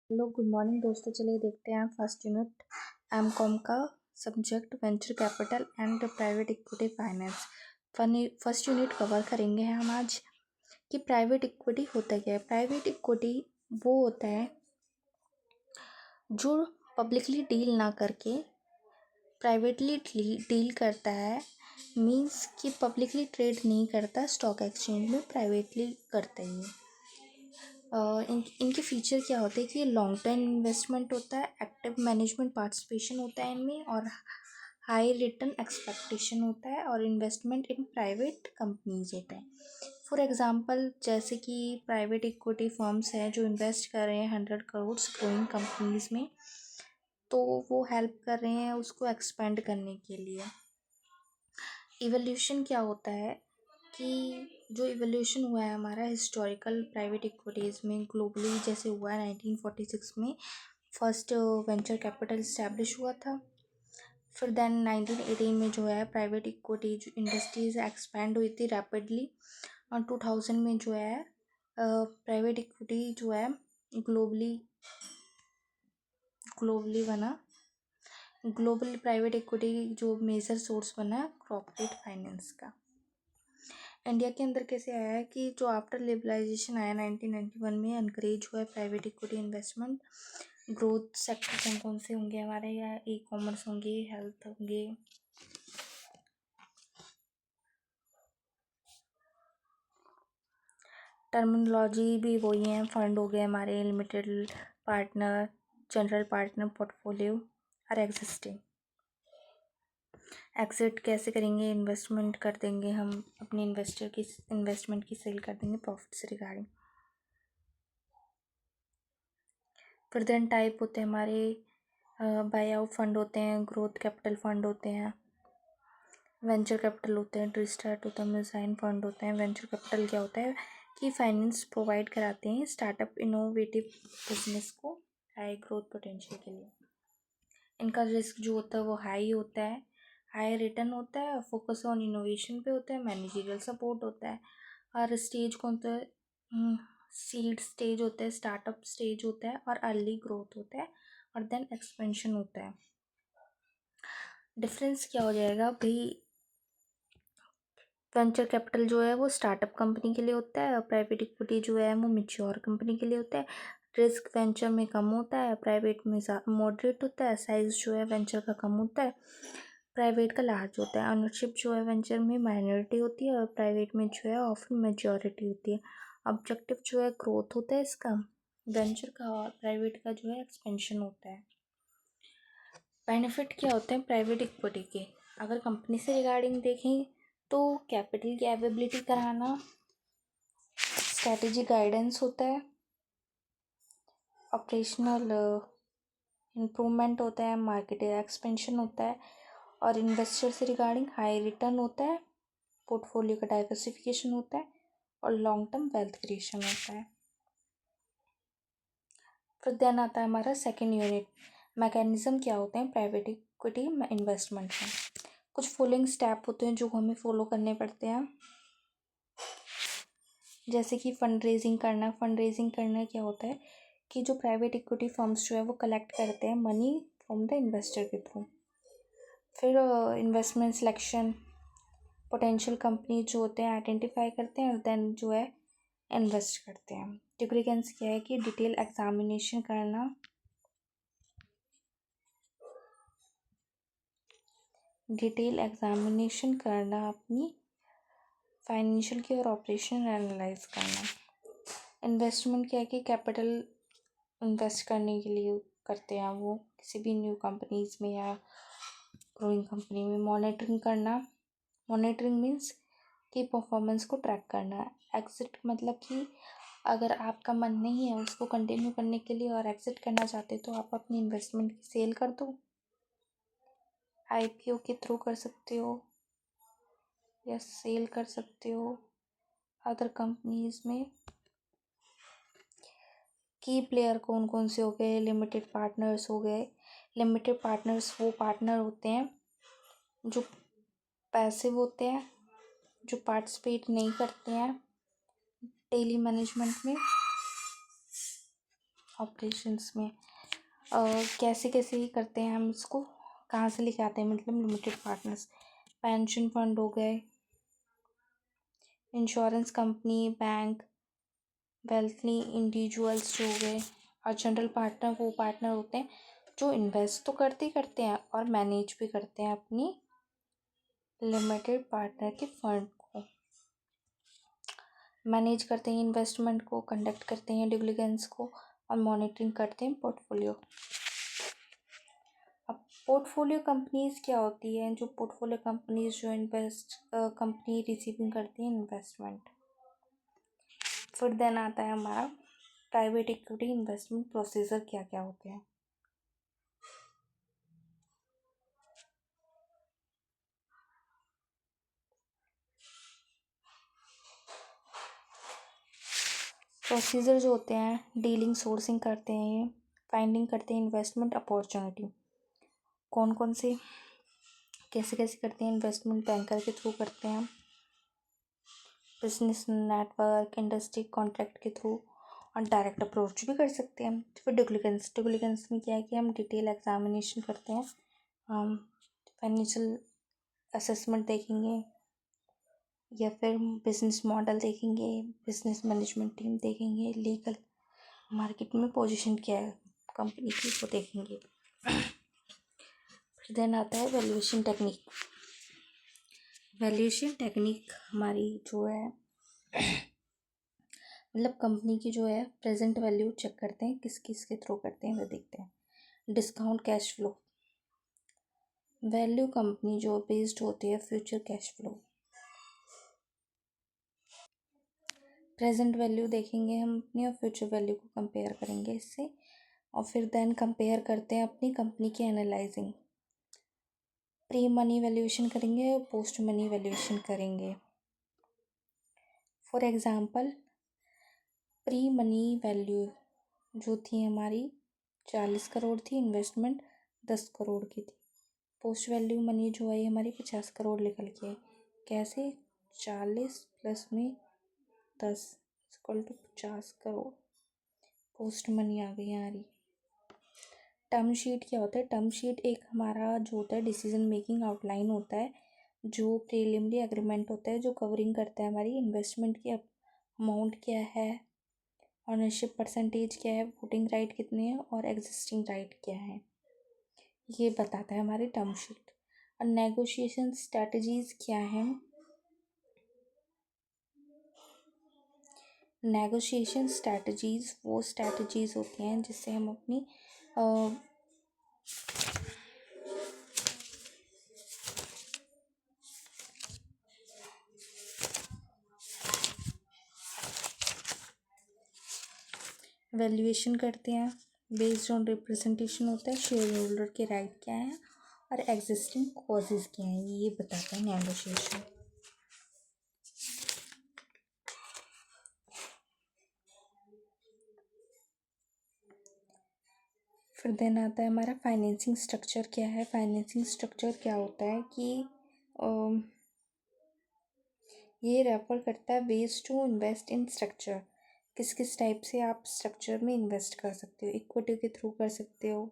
Hello good morning दोस्तों। चलिए देखते हैं फर्स्ट यूनिट एम कॉम का subject venture capital and private equity finance. First unit cover करेंगे हम आज कि प्राइवेट इक्विटी होता क्या है। प्राइवेट इक्विटी वो होता है जो पब्लिकली डील ना करके प्राइवेटली डील करता है। मींस कि पब्लिकली ट्रेड नहीं करता, स्टॉक एक्सचेंज में प्राइवेटली करता ही है। इनके फीचर क्या होते हैं कि ये लॉन्ग टर्म इन्वेस्टमेंट होता है, एक्टिव मैनेजमेंट पार्टिसिपेशन होता है इनमें, और हाई रिटर्न एक्सपेक्टेशन होता है, और इन्वेस्टमेंट इन प्राइवेट कंपनीज होता है। फॉर एग्जांपल जैसे कि प्राइवेट इक्विटी फर्म्स हैं जो इन्वेस्ट कर रहे हैं 100 करोड़ ग्रोइंग कंपनीज में, तो वो हेल्प कर रहे हैं उसको एक्सपेंड करने के लिए। इवोल्यूशन क्या होता है कि जो इवोल्यूशन हुआ है हमारा हिस्टोरिकल प्राइवेट इक्विटीज़ में ग्लोबली, जैसे हुआ है 1946 में फर्स्ट वेंचर कैपिटल इस्टेब्लिश हुआ था। फिर देन 1918 में जो है प्राइवेट इक्विटी जो इंडस्ट्रीज एक्सपैंड हुई थी रैपिडली, और 2000 में जो है प्राइवेट इक्विटी जो है ग्लोबली बना। ग्लोबल प्राइवेट इक्विटी जो मेजर सोर्स बना कॉर्पोरेट फाइनेंस का। इंडिया के अंदर कैसे आया है कि जो आफ्टर लिबरलाइजेशन आया 1991 में, एनकरेज हुआ है private equity investment. Growth sector कौन कौन से होंगे हमारे, या ई कॉमर्स होंगे, हेल्थ होंगे, टर्मिनोलॉजी भी वही है। फंड हो गए हमारे limited partner, general partner, portfolio और एग्जिस्टिंग। एग्जिट कैसे करेंगे, इन्वेस्टमेंट कर देंगे हम अपने इन्वेस्टर की, इन्वेस्टमेंट की सेल कर देंगे प्रॉफिट से रिगार्डिंग। फिर देन टाइप होते हैं हमारे, बाय आउट फंड होते हैं, ग्रोथ कैपिटल फंड होते हैं, वेंचर कैपिटल होते हैं, रिस्टार्ट होता है, मिसाइन फंड होते हैं। वेंचर कैपिटल क्या होता है कि फाइनेंस प्रोवाइड कराते हैं स्टार्टअप इनोवेटिव बिजनेस को हाई ग्रोथ पोटेंशियल के लिए। इनका रिस्क जो होता है वो हाई होता है, हाई रिटर्न होता है, फोकस ऑन इनोवेशन पे होता है, मैनेजरियल सपोर्ट होता है। और स्टेज कौन सा, सीड स्टेज होता है, स्टार्टअप स्टेज होता है, और अर्ली ग्रोथ होता है, और देन एक्सपेंशन होता है। डिफरेंस क्या हो जाएगा भाई, वेंचर कैपिटल जो है वो स्टार्टअप कंपनी के लिए होता है, और प्राइवेट इक्विटी जो है वो मैच्योर कंपनी के लिए होता है। रिस्क वेंचर में कम होता है, प्राइवेट में मॉडरेट होता है। साइज जो है वेंचर का कम होता है, प्राइवेट का लार्ज होता है। ऑनरशिप जो है वेंचर में माइनॉरिटी होती है, और प्राइवेट में जो है ऑफन मेजॉरिटी होती है। ऑब्जेक्टिव जो है ग्रोथ होता है इसका वेंचर का, और प्राइवेट का जो है एक्सपेंशन होता है। बेनिफिट क्या होते हैं प्राइवेट इक्विटी के, अगर कंपनी से रिगार्डिंग देखें तो कैपिटल की अवेलेबिलिटी कराना, स्ट्रैटेजी गाइडेंस होता है, ऑपरेशनल इम्प्रूवमेंट होता है, मार्केट एक्सपेंशन होता है, और इन्वेस्टर से रिगार्डिंग हाई रिटर्न होता है, पोर्टफोलियो का डाइवर्सिफिकेशन होता है, और लॉन्ग टर्म वेल्थ क्रिएशन होता है। फिर देन आता है हमारा सेकेंड यूनिट, मैकेनिज्म क्या होते हैं प्राइवेट इक्विटी इन्वेस्टमेंट में। कुछ फॉलोइंग स्टेप होते हैं जो हमें फॉलो करने पड़ते हैं, जैसे कि फंड रेजिंग करना। फंड रेजिंग करना क्या होता है कि जो प्राइवेट इक्विटी फर्म्स जो है वो कलेक्ट करते हैं मनी फ्रॉम द इन्वेस्टर के थ्रू। फिर इन्वेस्टमेंट सिलेक्शन, पोटेंशियल कंपनी जो होते हैं आइडेंटिफाई करते हैं, और देन जो है इन्वेस्ट करते हैं। डिग्रीगेंस क्या है कि डिटेल एग्जामिनेशन करना, अपनी फाइनेंशियल की और ऑपरेशन एनालाइज करना। इन्वेस्टमेंट क्या है कि कैपिटल इन्वेस्ट करने के लिए करते हैं वो किसी भी न्यू कंपनीज में या ग्रोइंग कंपनी में। मॉनिटरिंग करना, मॉनिटरिंग मीन्स कि परफॉर्मेंस को ट्रैक करना। एग्जिट मतलब कि अगर आपका मन नहीं है उसको कंटिन्यू करने के लिए और एग्जिट करना चाहते तो आप अपनी इन्वेस्टमेंट की सेल कर दो, आईपीओ के थ्रू कर सकते हो या सेल कर सकते हो अदर कंपनीज में। की प्लेयर कौन कौन से हो गए, लिमिटेड पार्टनर्स हो गए। लिमिटेड पार्टनर्स वो पार्टनर होते हैं जो पैसिव होते हैं, जो पार्टिसिपेट नहीं करते हैं डेली मैनेजमेंट में। ऑपरेशंस में कैसे कैसे करते हैं हम इसको, कहाँ से लेके आते हैं, मतलब लिमिटेड पार्टनर्स, पेंशन फंड हो गए, इंश्योरेंस कंपनी, बैंक, वेल्थली इंडिविजुअल्स जो हो गए। और जनरल पार्टनर वो पार्टनर होते हैं जो इन्वेस्ट तो करते ही करते हैं और मैनेज भी करते हैं अपनी लिमिटेड पार्टनर के फंड को, मैनेज करते हैं इन्वेस्टमेंट को, कंडक्ट करते हैं ड्यू डिलिजेंस को और मॉनिटरिंग करते हैं पोर्टफोलियो। अब पोर्टफोलियो कंपनीज क्या होती है, जो पोर्टफोलियो कंपनीज जो इन्वेस्ट कंपनी रिसीविंग करती हैं इन्वेस्टमेंट। फिर देन आता है हमारा प्राइवेट इक्विटी इन्वेस्टमेंट प्रोसीजर क्या क्या होते हैं। प्रोसीजर जो होते हैं, डीलिंग सोर्सिंग करते हैं, फाइंडिंग करते हैं इन्वेस्टमेंट अपॉर्चुनिटी, कौन कौन से कैसे कैसे करते हैं इन्वेस्टमेंट, बैंकर के थ्रू करते हैं, बिजनेस नेटवर्क, इंडस्ट्री कॉन्ट्रैक्ट के थ्रू, और डायरेक्ट अप्रोच भी कर सकते हैं। फिर डिलिजेंस में क्या है कि हम डिटेल एग्जामिनेशन करते हैं, हम फाइनेंशियल असेसमेंट देखेंगे या फिर बिजनेस मॉडल देखेंगे, बिजनेस मैनेजमेंट टीम देखेंगे, लीगल मार्केट में पोजीशन क्या है कंपनी की वो देखेंगे। फिर देन आता है वैल्यूएशन टेक्निक। वैल्यूएशन टेक्निक हमारी जो है मतलब कंपनी की जो है प्रेजेंट वैल्यू चेक करते हैं, किस किस के थ्रू करते हैं वो देखते हैं। Discount cash flow, value company जो बेस्ड होती है future cash flow. Present value देखेंगे हम अपनी और फ्यूचर वैल्यू को कंपेयर करेंगे इससे, और फिर देन कंपेयर करते हैं अपनी कंपनी की एनालाइजिंग। प्री मनी वैल्यूएशन करेंगे और पोस्ट मनी वैल्यूएशन करेंगे। For example pre money value जो थी हमारी 40 करोड़ थी, इन्वेस्टमेंट 10 करोड़ की थी। पोस्ट वैल्यू मनी जो आई हमारी 50 करोड़ निकल के आई। कैसे, 40 प्लस में 10 equal to 50 crore post money आ गई हमारी। टर्म शीट क्या होता है, टर्म शीट एक हमारा जो होता है डिसीजन मेकिंग आउटलाइन होता है, जो प्रीलिमिनरी एग्रीमेंट होता है, जो कवरिंग करता है हमारी इन्वेस्टमेंट की अमाउंट क्या है, ऑनरशिप परसेंटेज क्या है, वोटिंग राइट कितने हैं और एग्जिस्टिंग राइट क्या है, ये बताता है हमारी टर्म शीट। और नेगोशिएशन स्ट्रैटेजीज क्या हैं, नेगोशिएशन स्ट्रैटेजीज वो स्ट्रैटेजीज होती हैं जिससे हम अपनी वैल्यूएशन करते हैं, बेस्ड ऑन रिप्रेजेंटेशन होता है, शेयर होल्डर के राइट क्या हैं और एग्जिस्टिंग कॉजेज क्या हैं, ये बताता है नेगोशिएशन। फिर देन आता है हमारा फाइनेंसिंग स्ट्रक्चर क्या है। फाइनेंसिंग स्ट्रक्चर क्या होता है कि ये रेफर करता है ways to invest in structure, किस किस टाइप से आप स्ट्रक्चर में इन्वेस्ट कर सकते हो। इक्विटी के थ्रू कर सकते हो,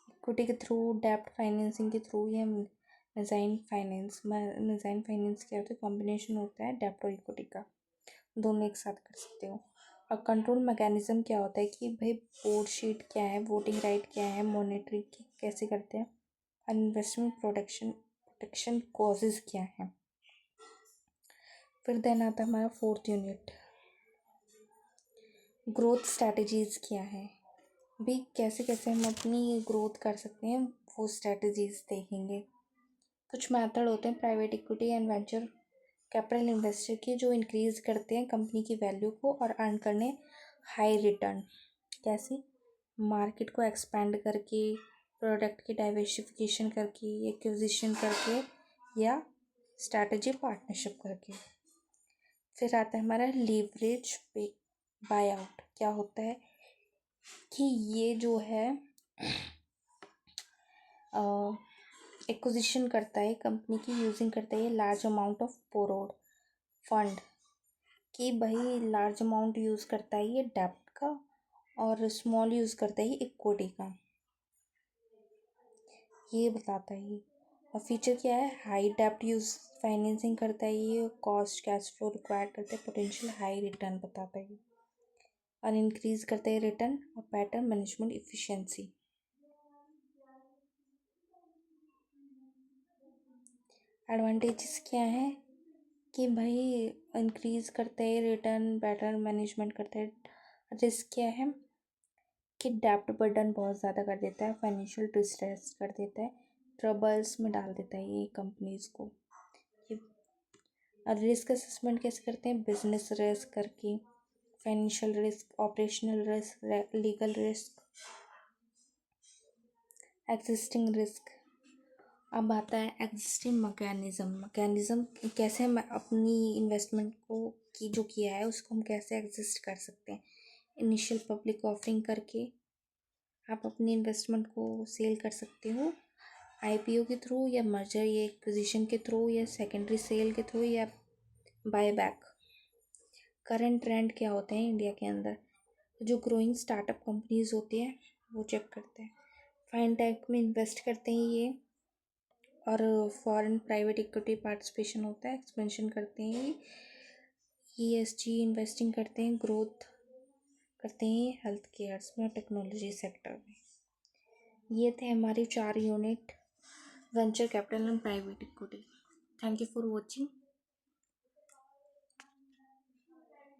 इक्विटी के थ्रू, डेब्ट फाइनेंसिंग के थ्रू, या मेजाइन फाइनेंस। मेजाइन फाइनेंस क्या होता है, कॉम्बिनेशन होता है डेब्ट और इक्विटी का, दोनों एक साथ कर सकते हो। और कंट्रोल मैकेनिज्म क्या होता है कि भाई बोर्ड शीट क्या है, वोटिंग राइट क्या है, मॉनिटरिंग कैसे करते हैं, और इन्वेस्टमेंट प्रोटेक्शन कॉजेज क्या हैं। फिर देन आता है हमारा फोर्थ यूनिट, ग्रोथ स्ट्रैटेजीज क्या है, भी कैसे कैसे हम अपनी ग्रोथ कर सकते हैं वो स्ट्रैटेजीज देखेंगे। कुछ मेथड होते हैं private equity and venture capital investor के, जो इंक्रीज करते हैं कंपनी की वैल्यू को और अर्न करने हाई रिटर्न। कैसे, मार्केट को एक्सपेंड करके, प्रोडक्ट की डाइवर्सिफिकेशन करके, एक्विजिशन करके, या स्ट्रैटेजी पार्टनरशिप करके। फिर आता है हमारा लीवरेज पे बाय आउट। क्या होता है कि ये जो है एक्विजिशन करता है कंपनी की, यूजिंग करता है large amount of borrowed fund, कि भाई लार्ज अमाउंट यूज़ करता है ये डेब्ट का और स्मॉल यूज़ करता है ये इक्विटी का, ये बताता है ये। और फीचर क्या है, हाई डेप्ट यूज फाइनेंसिंग करता है ये, कॉस्ट कैश फ्लो रिक्वायर्ड करता है, पोटेंशियल हाई रिटर्न बताता है ये, और इंक्रीज करता है रिटर्न और पैटर्न मैनेजमेंट इफिशिएंसी। एडवांटेजेस क्या है कि भाई इंक्रीज करता है रिटर्न, पैटर्न मैनेजमेंट करता है। रिस्क क्या है कि डेप्ट बर्डन बहुत ज़्यादा कर देता है, फाइनेंशियल डिस्ट्रेस कर देता है, ट्रबल्स में डाल देता है ये कंपनीज को। ये और रिस्क असेसमेंट कैसे करते हैं, बिजनेस रिस्क करके, financial risk, operational risk, legal risk, existing risk. अब आता है एग्जिस्टिंग मैकेनिज्म कैसे हम अपनी इन्वेस्टमेंट को की जो किया है उसको हम कैसे एग्जिस्ट कर सकते हैं। इनिशियल पब्लिक ऑफरिंग करके आप अपनी इन्वेस्टमेंट को सेल कर सकते हो, आईपीओ के थ्रू या मर्जर या एक्विजिशन के थ्रू या सेकेंडरी सेल के थ्रू या बाय बैक। करंट ट्रेंड क्या होते हैं इंडिया के अंदर, जो ग्रोइंग स्टार्टअप कंपनीज होती है वो चेक करते हैं, फाइनटेक में इन्वेस्ट करते हैं ये, और फॉरेन प्राइवेट इक्विटी पार्टिसिपेशन होता है, एक्सपेंशन करते हैं, ईएसजी इन्वेस्टिंग करते हैं, ग्रोथ करते हैं हेल्थ केयर्स में, टेक्नोलॉजी सेक्टर में। ये थे हमारे 4 unit venture capital and private equity. Thank you for watching.